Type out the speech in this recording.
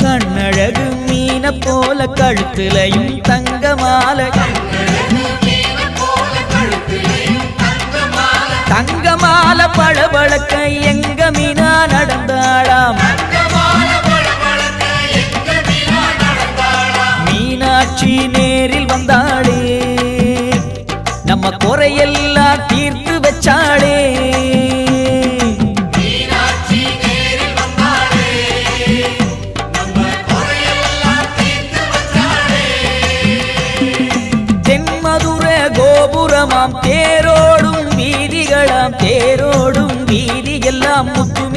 கண்ணழகு மீன போல கழுத்திலையும் தங்க மாலை தங்க மாலை பளபளக்க எங்க மீனா நடந்தாளாம் மீனாட்சி நேரில் வந்தாளே நம்ம குறையெல்லாம் தீர்த்து வச்சாளே கோபுரமாம் தேரோடும் வீதிகளாம் தேரோடும் வீதி எல்லாம் முத்துமே